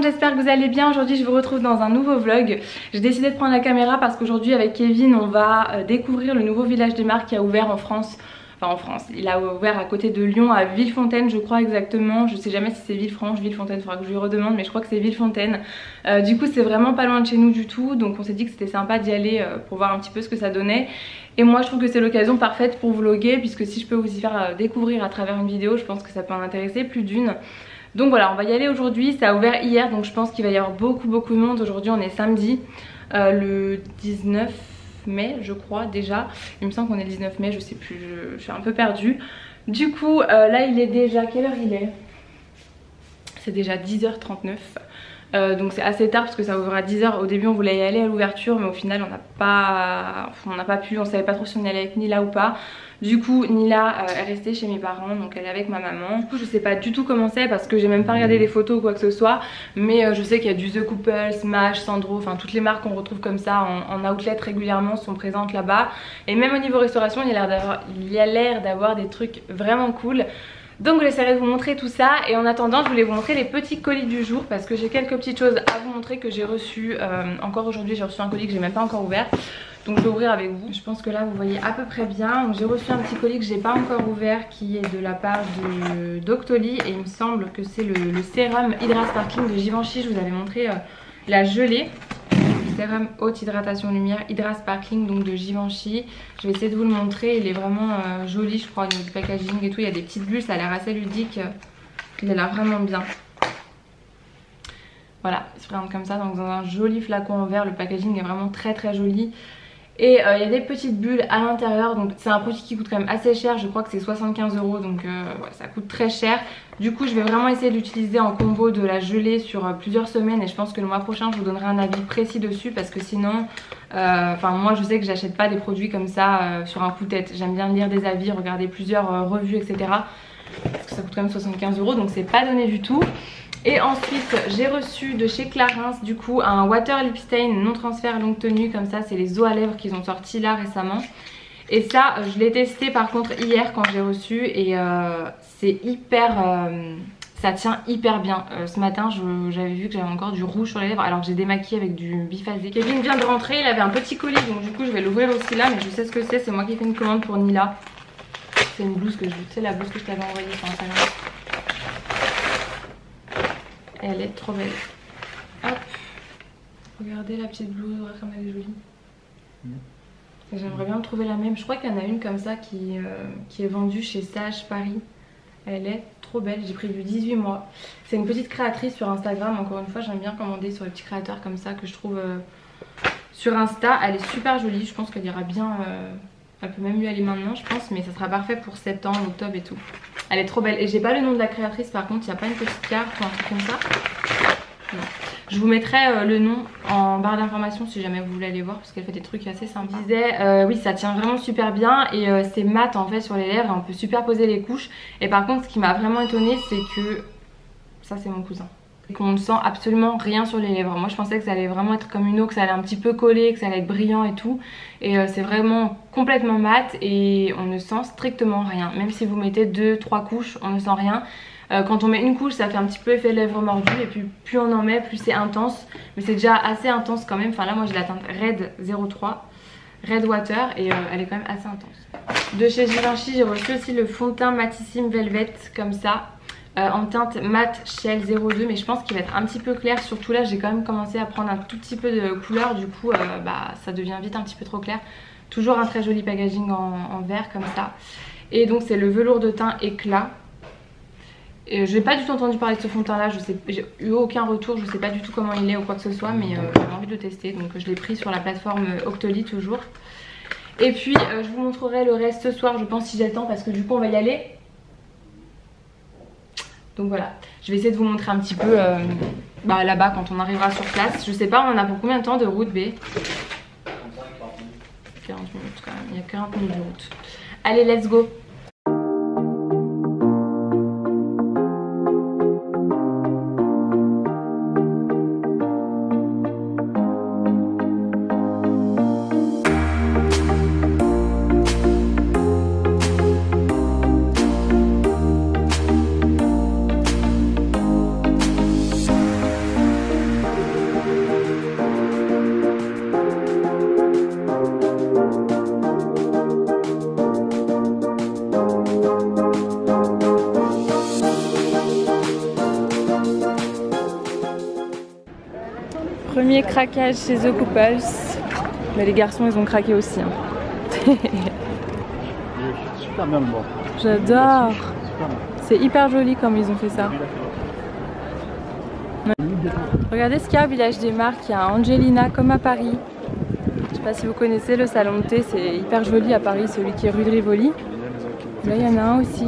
monde, j'espère que vous allez bien. Aujourd'hui je vous retrouve dans un nouveau vlog. J'ai décidé de prendre la caméra parce qu'aujourd'hui avec Kevin on va découvrir le nouveau village des marques qui a ouvert en France. Enfin en France, il a ouvert à côté de Lyon, à Villefontaine je crois exactement. Je sais jamais si c'est Villefranche, Villefontaine, il faudra que je lui redemande, mais je crois que c'est Villefontaine. Du coup c'est vraiment pas loin de chez nous du tout, donc on s'est dit que c'était sympa d'y aller pour voir un petit peu ce que ça donnait. Et moi je trouve que c'est l'occasion parfaite pour vlogger, puisque si je peux vous y faire découvrir à travers une vidéo, je pense que ça peut en intéresser plus d'une. Donc voilà, on va y aller aujourd'hui, ça a ouvert hier, donc je pense qu'il va y avoir beaucoup de monde. Aujourd'hui on est samedi, le 19 mai je crois déjà. Il me semble qu'on est le 19 mai, je sais plus, je suis un peu perdue. Du coup là il est déjà, quelle heure il est? C'est déjà 10h39. Donc c'est assez tard parce que ça ouvre à 10h. Au début on voulait y aller à l'ouverture, mais au final on n'a pas pu, on savait pas trop si on allait avec Nila ou pas. Du coup Nila est restée chez mes parents, donc elle est avec ma maman. Du coup je sais pas du tout comment c'est parce que j'ai même pas regardé les photos ou quoi que ce soit. Mais je sais qu'il y a du The Couple, Smash, Sandro, enfin toutes les marques qu'on retrouve comme ça en outlet régulièrement sont présentes là-bas. Et même au niveau restauration il y a l'air d'avoir des trucs vraiment cool. Donc j'essaierai de vous montrer tout ça, et en attendant je voulais vous montrer les petits colis du jour parce que j'ai quelques petites choses à vous montrer que j'ai reçues encore aujourd'hui. J'ai reçu un colis que j'ai même pas encore ouvert, donc je vais ouvrir avec vous. Je pense que là vous voyez à peu près bien. J'ai reçu un petit colis que j'ai pas encore ouvert qui est de la part d'Octoly, et il me semble que c'est le sérum Hydra Sparkling de Givenchy. Je vous avais montré la gelée. Sérum haute hydratation lumière Hydra Sparkling, donc de Givenchy. Je vais essayer de vous le montrer, il est vraiment joli je crois au niveau du packaging et tout. Il y a des petites bulles, ça a l'air assez ludique, il a l'air vraiment bien. Voilà, il se présente comme ça, donc dans un joli flacon en verre. Le packaging est vraiment très joli. Et il y a des petites bulles à l'intérieur, donc c'est un produit qui coûte quand même assez cher, je crois que c'est 75 €, donc ouais, ça coûte très cher. Du coup je vais vraiment essayer de l'utiliser en combo de la gelée sur plusieurs semaines, et je pense que le mois prochain je vous donnerai un avis précis dessus, parce que sinon, moi je sais que j'achète pas des produits comme ça sur un coup de tête. J'aime bien lire des avis, regarder plusieurs revues etc, parce que ça coûte quand même 75 € donc c'est pas donné du tout. Et ensuite j'ai reçu de chez Clarins du coup un Water Lip Stain non transfert longue tenue, comme ça c'est les eaux à lèvres qu'ils ont sorti là récemment. Et ça je l'ai testé par contre hier quand j'ai reçu, et c'est hyper, ça tient hyper bien. Ce matin j'avais vu que j'avais encore du rouge sur les lèvres alors que j'ai démaquillé avec du biphasé. Kevin vient de rentrer, il avait un petit colis, donc du coup je vais l'ouvrir aussi là, mais je sais ce que c'est moi qui ai fait une commande pour Nila. C'est une blouse que tu sais, la blouse que je t'avais envoyée sur Instagram. Elle est trop belle. Hop. Regardez la petite blouse, regarde comme elle est jolie. J'aimerais bien trouver la même. Je crois qu'il y en a une comme ça qui est vendue chez Sage Paris. Elle est trop belle. J'ai pris du 18 mois. C'est une petite créatrice sur Instagram. Encore une fois, j'aime bien commander sur les petits créateurs comme ça que je trouve sur Insta. Elle est super jolie. Je pense qu'elle ira bien. Elle peut même lui aller maintenant, je pense. Mais ça sera parfait pour septembre, octobre et tout. Elle est trop belle. Et j'ai pas le nom de la créatrice par contre. Il n'y a pas une petite carte ou un truc comme ça. Non. Je vous mettrai le nom en barre d'informations si jamais vous voulez aller voir, parce qu'elle fait des trucs assez sympas. Je disais, oui ça tient vraiment super bien, et c'est mat en fait sur les lèvres, et on peut superposer les couches. Et par contre ce qui m'a vraiment étonnée c'est que, ça c'est mon cousin, qu'on ne sent absolument rien sur les lèvres. Moi je pensais que ça allait vraiment être comme une eau, que ça allait un petit peu coller, que ça allait être brillant et tout. Et c'est vraiment complètement mat et on ne sent strictement rien. Même si vous mettez 2-3 couches, on ne sent rien. Quand on met une couche ça fait un petit peu effet lèvres mordues, et puis plus on en met plus c'est intense. Mais c'est déjà assez intense quand même. Enfin là moi j'ai la teinte Red 03, Red Water, et elle est quand même assez intense. De chez Givenchy j'ai reçu aussi le fond de teint Matissime Velvet comme ça. En teinte mat Shell 02, mais je pense qu'il va être un petit peu clair. Surtout là j'ai quand même commencé à prendre un tout petit peu de couleur, du coup ça devient vite un petit peu trop clair. Toujours un très joli packaging en vert comme ça. Et donc c'est le velours de teint éclat. Et je n'ai pas du tout entendu parler de ce fond de teint là, j'ai eu aucun retour, je sais pas du tout comment il est ou quoi que ce soit, mais j'avais envie de le tester, donc je l'ai pris sur la plateforme Octoly toujours. Et puis je vous montrerai le reste ce soir je pense, si j'attends, parce que du coup on va y aller. Donc voilà, je vais essayer de vous montrer un petit peu là-bas quand on arrivera sur place. Je sais pas, on en a pour combien de temps de route B? 40 minutes quand même, il y a 40 minutes de route. Allez, let's go! Premier craquage chez The Couples. Mais les garçons ils ont craqué aussi. Hein. Super bien le bord. J'adore. C'est hyper joli comme ils ont fait ça. Regardez ce qu'il y a au village des Marques. Il y a Angelina comme à Paris. Je sais pas si vous connaissez le salon de thé, c'est hyper joli à Paris, celui qui est rue de Rivoli. Là il y en a un aussi.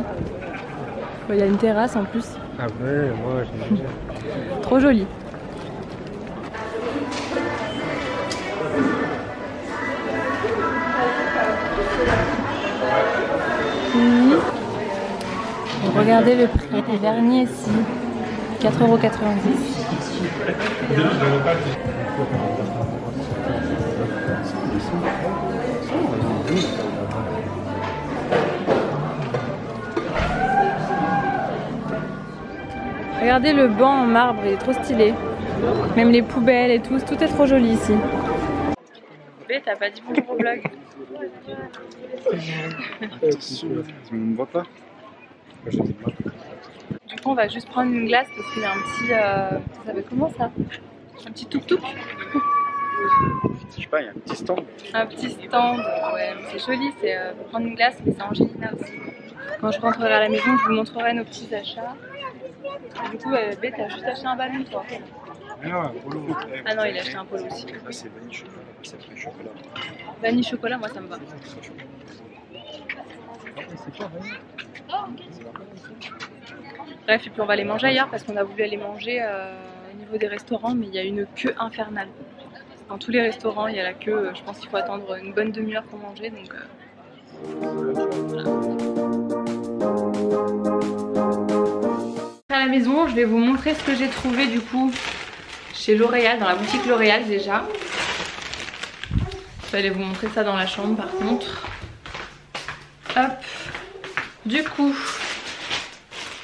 Il y a une terrasse en plus. Ah ouais, moi j'imagine. Trop joli. Regardez le prix des vernis ici, 4,90 €. Regardez le banc en marbre, il est trop stylé. Même les poubelles et tout est trop joli ici. B, t'as pas dit bonjour au vlog. Tu me vois pas? Du coup, on va juste prendre une glace parce qu'il y a un petit. Ça s'appelle comment ça? Un petit tuk-tuk? Je sais pas, il y a un petit stand. Un petit stand, ouais, c'est joli, c'est pour prendre une glace, mais c'est Angelina aussi. Quand je rentrerai à la maison, je vous montrerai nos petits achats. Et du coup, B, t'as juste acheté un ballon, toi? Non, un polo. Ah non, il a acheté un polo aussi. Là, c'est vanille chocolat. C'est très chocolat. Vanille chocolat, moi ça me va. C'est quoi, vanille? Bref, et puis on va les manger ailleurs parce qu'on a voulu aller manger au niveau des restaurants, mais il y a une queue infernale. Dans tous les restaurants, il y a la queue. Je pense qu'il faut attendre une bonne demi-heure pour manger, donc voilà. À la maison, je vais vous montrer ce que j'ai trouvé du coup chez L'Oréal, dans la boutique L'Oréal déjà. Je vais aller vous montrer ça dans la chambre par contre. Hop. Du coup,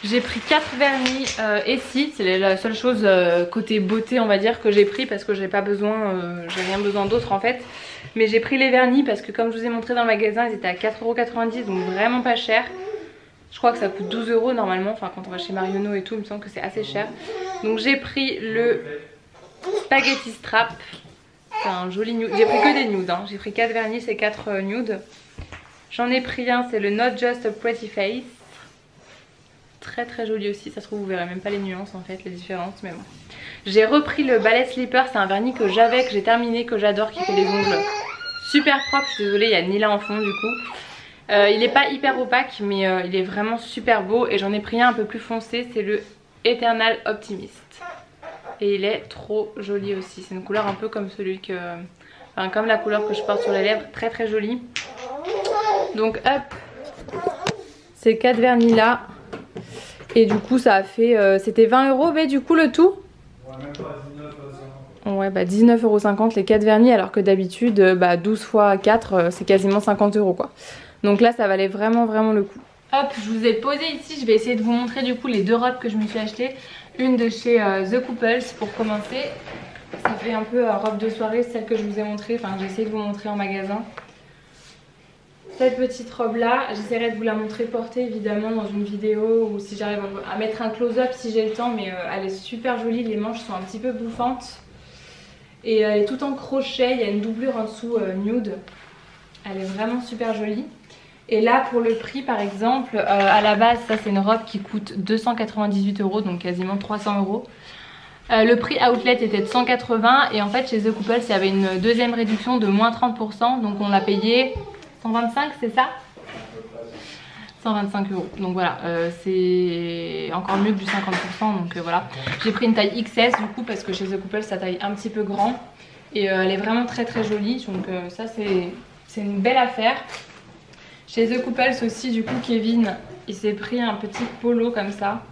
j'ai pris 4 vernis Essie, c'est la seule chose côté beauté on va dire que j'ai pris parce que j'ai pas besoin, j'ai rien besoin d'autre en fait. Mais j'ai pris les vernis parce que comme je vous ai montré dans le magasin, ils étaient à 4,90 € donc vraiment pas cher. Je crois que ça coûte 12 € normalement, enfin quand on va chez Marionneau et tout, il me semble que c'est assez cher. Donc j'ai pris le Spaghetti Strap, c'est un joli nude, j'ai pris que des nudes, hein. J'ai pris 4 vernis, c'est 4 nudes. J'en ai pris un, c'est le Not Just a Pretty Face. Très très joli aussi, ça se trouve vous verrez même pas les nuances en fait, les différences, mais bon. J'ai repris le Ballet Slipper, c'est un vernis que j'avais, que j'ai terminé, que j'adore, qui fait les ongles super propres. Je suis désolée, il y a Nila en fond du coup. Il est pas hyper opaque mais il est vraiment super beau et j'en ai pris un peu plus foncé, c'est le Eternal Optimist. Et il est trop joli aussi, c'est une couleur un peu comme celui que... Enfin comme la couleur que je porte sur les lèvres, très très jolie. Donc hop, ces 4 vernis là. Et du coup ça a fait, c'était 20 €, mais du coup le tout ouais bah 19,50 € les 4 vernis, alors que d'habitude 12 fois 4 c'est quasiment 50 € quoi. Donc là ça valait vraiment le coup. Hop, je vous ai posé ici, je vais essayer de vous montrer du coup les 2 robes que je me suis achetées. Une de chez The Couples pour commencer. Ça fait un peu robe de soirée, celle que je vous ai montrée, enfin j'ai essayé de vous montrer en magasin. Cette petite robe là, j'essaierai de vous la montrer portée évidemment dans une vidéo ou si j'arrive à mettre un close-up si j'ai le temps, mais elle est super jolie, les manches sont un petit peu bouffantes. Et elle est tout en crochet, il y a une doublure en dessous nude. Elle est vraiment super jolie. Et là pour le prix par exemple, à la base ça c'est une robe qui coûte 298 €, donc quasiment 300 €. Le prix outlet était de 180 et en fait chez The Couples il y avait une deuxième réduction de moins 30%, donc on l'a payé 125, c'est ça? 125 €. Donc voilà, c'est encore mieux que du 50%. Donc voilà, j'ai pris une taille XS du coup parce que chez The Couples ça taille un petit peu grand. Et elle est vraiment très très jolie. Donc ça c'est une belle affaire. Chez The Couples aussi du coup Kevin il s'est pris un petit polo comme ça.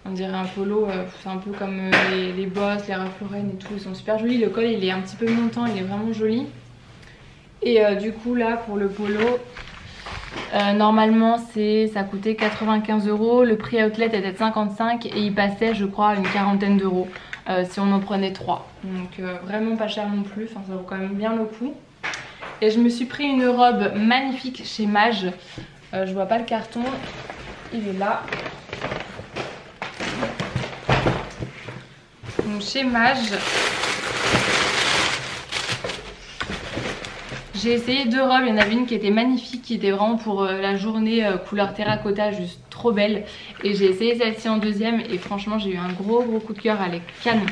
On dirait un polo, c'est un peu comme les Boss, les Ralph Lauren et tout. Ils sont super jolis. Le col il est un petit peu montant, il est vraiment joli. Et du coup là pour le polo, normalement ça coûtait 95 €, le prix outlet était de 55 et il passait je crois une quarantaine d'euros si on en prenait 3. Donc vraiment pas cher non plus, enfin, ça vaut quand même bien le coup. Et je me suis pris une robe magnifique chez Mage, je vois pas le carton, il est là. Donc chez Mage, j'ai essayé 2 robes, il y en avait une qui était magnifique, qui était vraiment pour la journée couleur terracotta, juste trop belle. Et j'ai essayé celle-ci en deuxième et franchement j'ai eu un gros coup de cœur, elle est canon.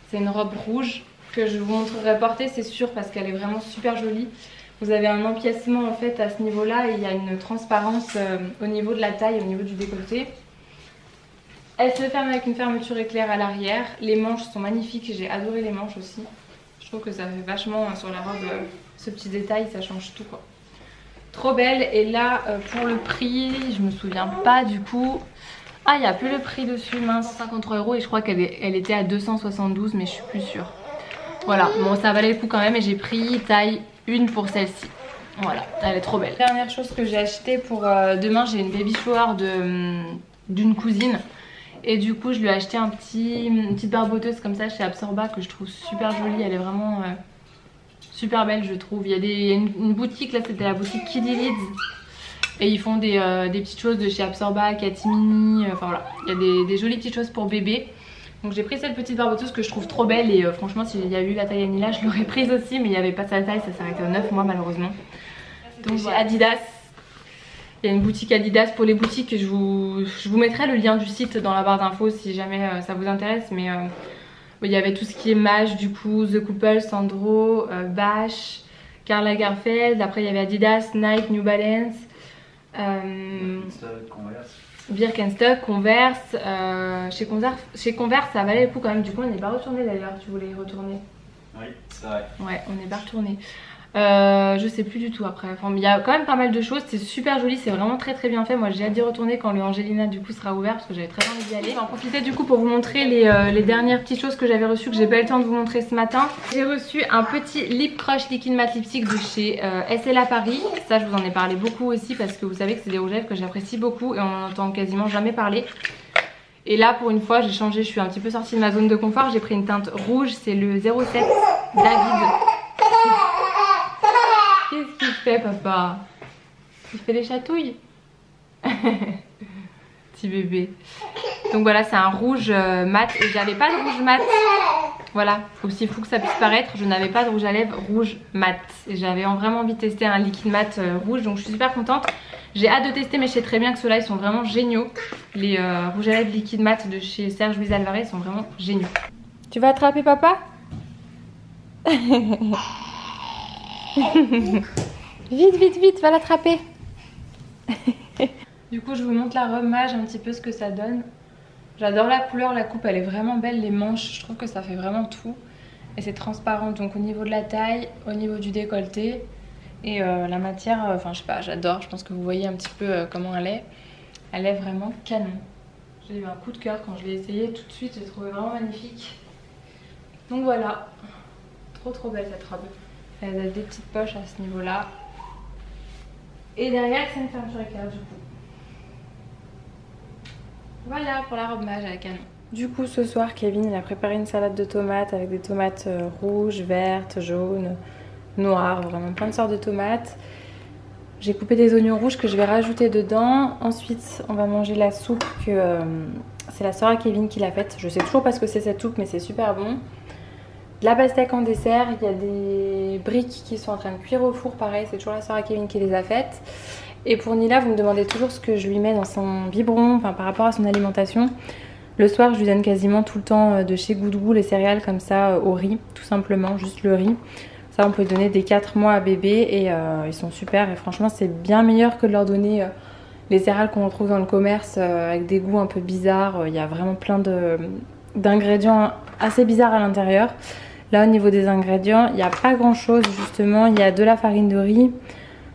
C'est une robe rouge que je vous montrerai porter, c'est sûr, parce qu'elle est vraiment super jolie. Vous avez un empiècement en fait à ce niveau-là et il y a une transparence au niveau de la taille, au niveau du décolleté. Elle se ferme avec une fermeture éclair à l'arrière. Les manches sont magnifiques, j'ai adoré les manches aussi. Je trouve que ça fait vachement sur la robe ce petit détail, ça change tout quoi. Trop belle. Et là pour le prix, je me souviens pas du coup. Ah, il n'y a plus le prix dessus, mince, 153 € et je crois qu'elle était à 272 mais je suis plus sûre. Voilà, bon ça valait le coup quand même et j'ai pris taille 1 pour celle-ci. Voilà, elle est trop belle. Dernière chose que j'ai acheté pour demain, j'ai une baby shower d'une cousine. Et du coup je lui ai acheté une petite barboteuse comme ça chez Absorba que je trouve super jolie. Elle est vraiment super belle je trouve. Il y a une boutique là, c'était la boutique Kiddy Leeds. Et ils font des petites choses de chez Absorba, Katimini, enfin voilà. Il y a des jolies petites choses pour bébé. Donc j'ai pris cette petite barboteuse que je trouve trop belle. Et franchement s'il y a eu la taille Anila je l'aurais prise aussi. Mais il n'y avait pas sa taille, ça s'arrêtait aux 9 mois malheureusement. Donc j'ai Adidas. Il y a une boutique Adidas pour les boutiques, je vous mettrai le lien du site dans la barre d'infos si jamais ça vous intéresse. Mais il y avait tout ce qui est Mage du coup, The Couple, Sandro, Bash, Karl Lagerfeld. Après il y avait Adidas, Nike, New Balance, Birkenstock, Converse. Chez Converse ça valait le coup quand même. Du coup on n'est pas retourné d'ailleurs, tu voulais y retourner? Oui, c'est vrai. Ouais, on n'est pas retourné. Je sais plus du tout après, enfin, il y a quand même pas mal de choses, c'est super joli, c'est vraiment très bien fait. Moi j'ai hâte d'y retourner quand le Angelina du coup sera ouvert parce que j'avais très envie d'y aller. Je vais en profiter du coup pour vous montrer les dernières petites choses que j'avais reçues que j'ai pas eu le temps de vous montrer ce matin. J'ai reçu un petit Lip Crush Liquid Matte Lipstick de chez SLA Paris. Ça je vous en ai parlé beaucoup aussi parce que vous savez que c'est des rouges à lèvres que j'apprécie beaucoup et on en entend quasiment jamais parler. Et là pour une fois j'ai changé, je suis un petit peu sortie de ma zone de confort, j'ai pris une teinte rouge, c'est le 07 David. Qu'est-ce qu'il fait papa? Il fait des chatouilles. Petit bébé. Donc voilà, c'est un rouge mat et j'avais pas de rouge mat. Voilà, aussi fou que ça puisse paraître, je n'avais pas de rouge à lèvres rouge mat. Et j'avais vraiment envie de tester un liquide mat rouge, donc je suis super contente. J'ai hâte de tester, mais je sais très bien que ceux-là ils sont vraiment géniaux. Les rouges à lèvres liquide mat de chez Serge Luis Alvarez sont vraiment géniaux. Tu vas attraper papa? Vite, va l'attraper. Du coup je vous montre la robe Mage, un petit peu ce que ça donne. J'adore la couleur, la coupe elle est vraiment belle, les manches je trouve que ça fait vraiment tout. Et c'est transparent donc au niveau de la taille, au niveau du décolleté. Et la matière, enfin je sais pas, j'adore, je pense que vous voyez un petit peu comment elle est. Elle est vraiment canon. J'ai eu un coup de cœur quand je l'ai essayé tout de suite, j'ai trouvé vraiment magnifique. Donc voilà, trop belle cette robe. Elle a des petites poches à ce niveau là. Et derrière c'est une fermeture éclair du coup. Voilà pour la robe Mage à la canon. Du coup ce soir Kevin il a préparé une salade de tomates avec des tomates rouges, vertes, jaunes, noires, vraiment plein de sortes de tomates. J'ai coupé des oignons rouges que je vais rajouter dedans. Ensuite on va manger la soupe que c'est la soeur à Kevin qui l'a faite. Je sais toujours pas ce que c'est cette soupe mais c'est super bon. De la pastèque en dessert, il y a des briques qui sont en train de cuire au four, pareil, c'est toujours la soeur à Kevin qui les a faites. Et pour Nila, vous me demandez toujours ce que je lui mets dans son biberon, enfin par rapport à son alimentation. Le soir, je lui donne quasiment tout le temps de chez Goudgou les céréales comme ça au riz, tout simplement, juste le riz. Ça, on peut donner des 4 mois à bébé et ils sont super. Et franchement, c'est bien meilleur que de leur donner les céréales qu'on retrouve dans le commerce avec des goûts un peu bizarres. Il y a vraiment plein d'ingrédients assez bizarres à l'intérieur. Là au niveau des ingrédients, il n'y a pas grand chose justement, il y a de la farine de riz,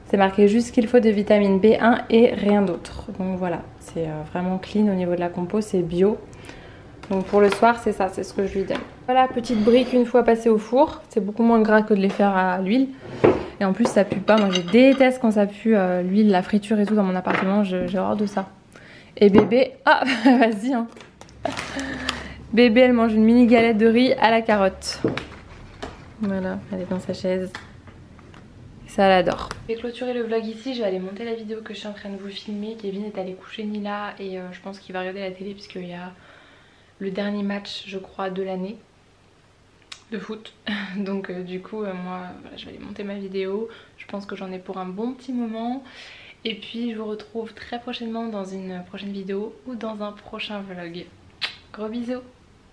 c'est marqué juste ce qu'il faut de vitamine B1 et rien d'autre. Donc voilà, c'est vraiment clean au niveau de la compo, c'est bio. Donc pour le soir c'est ça, c'est ce que je lui donne. Voilà, petite brique une fois passée au four, c'est beaucoup moins gras que de les faire à l'huile. Et en plus ça pue pas, moi je déteste quand ça pue l'huile, la friture et tout dans mon appartement, j'ai horreur de ça. Et bébé, ah vas-y hein. Bébé elle mange une mini galette de riz à la carotte. Voilà, elle est dans sa chaise. Ça elle adore. Je vais clôturer le vlog ici, je vais aller monter la vidéo que je suis en train de vous filmer. Kevin est allé coucher Nila et je pense qu'il va regarder la télé puisqu'il y a le dernier match je crois de l'année. de foot. Donc du coup moi voilà, je vais aller monter ma vidéo. Je pense que j'en ai pour un bon petit moment. Et puis je vous retrouve très prochainement dans une prochaine vidéo ou dans un prochain vlog. Gros bisous.